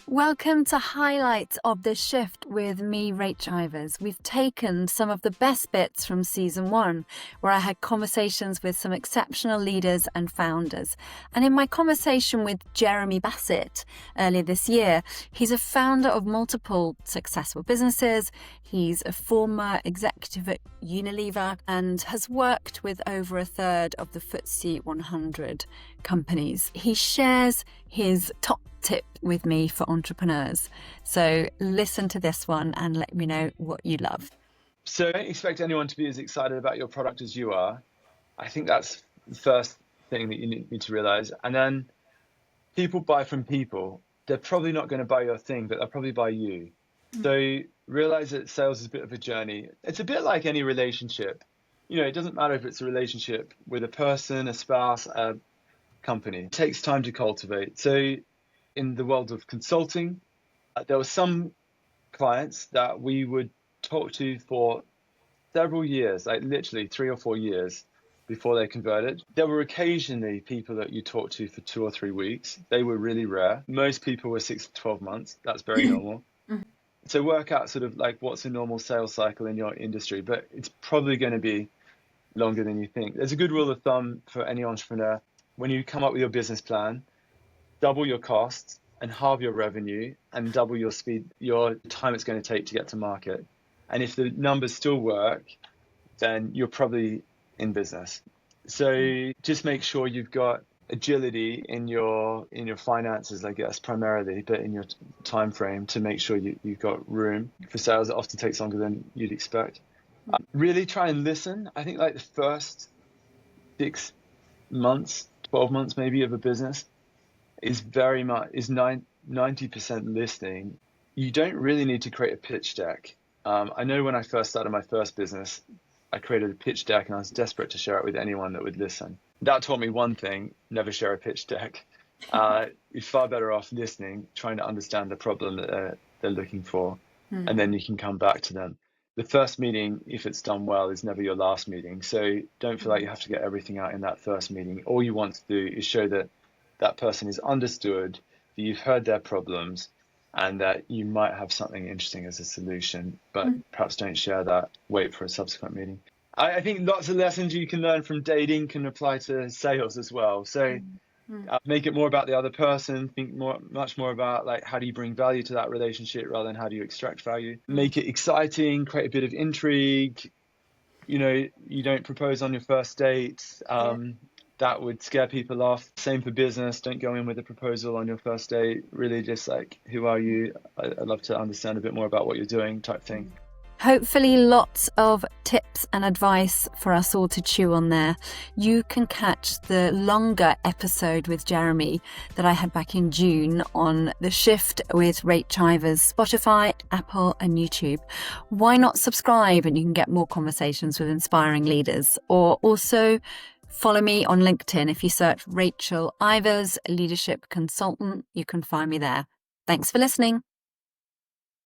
Welcome to Highlights of the Shift with me, Rach Ivers. We've taken some of the best bits from season 1, where I had conversations with some exceptional leaders and founders. And in my conversation with Jeremy Basset earlier this year, he's a founder of multiple successful businesses. He's a former executive at Unilever and has worked with over a third of the FTSE 100 companies. He shares his top tip with me for entrepreneurs. So listen to this one and let me know what you love. So don't expect anyone to be as excited about your product as you are. I think that's the first thing that you need to realize. And then people buy from people. They're probably not going to buy your thing, but they'll probably buy you. So realize that sales is a bit of a journey. It's a bit like any relationship. You know, it doesn't matter if it's a relationship with a person, a spouse, a company. It takes time to cultivate. So in the world of consulting, there were some clients that we would talk to for several years, like literally 3 or 4 years before they converted. There were occasionally people that you talked to for 2 or 3 weeks. They were really rare. Most people were 6 to 12 months. That's very normal. So work out sort of like what's a normal sales cycle in your industry, but it's probably going to be longer than you think. There's a good rule of thumb for any entrepreneur. When you come up with your business plan, double your costs and halve your revenue and double your speed, your time it's going to take to get to market. And if the numbers still work, then you're probably in business. So just make sure you've got agility in your finances, I guess, primarily, but in your time frame to make sure you've got room for sales. It often takes longer than you'd expect. Really try and listen. I think like the first 6 months, 12 months maybe of a business is 90% listening. You don't really need to create a pitch deck. I know when I first started my first business, I created a pitch deck and I was desperate to share it with anyone that would listen. That taught me one thing: never share a pitch deck. You're far better off listening, trying to understand the problem that they're looking for, and then you can come back to them. The first meeting, if it's done well, is never your last meeting. So don't feel like you have to get everything out in that first meeting. All you want to do is show that that person is understood, that you've heard their problems, and that you might have something interesting as a solution, but perhaps don't share that. Wait for a subsequent meeting. I think lots of lessons you can learn from dating can apply to sales as well. So make it more about the other person. Think much more about like how do you bring value to that relationship rather than how do you extract value. Make it exciting, create a bit of intrigue. You know, you don't propose on your first date. That would scare people off. Same for business. Don't go in with a proposal on your first date. Really just like, who are you? I'd love to understand a bit more about what you're doing type thing. Hopefully lots of tips and advice for us all to chew on there. You can catch the longer episode with Jeremy that I had back in June on The Shift with Rach Ivers, Spotify, Apple and YouTube. Why not subscribe and you can get more conversations with inspiring leaders? Or also follow me on LinkedIn. If you search Rachel Ivers, Leadership Consultant, you can find me there. Thanks for listening.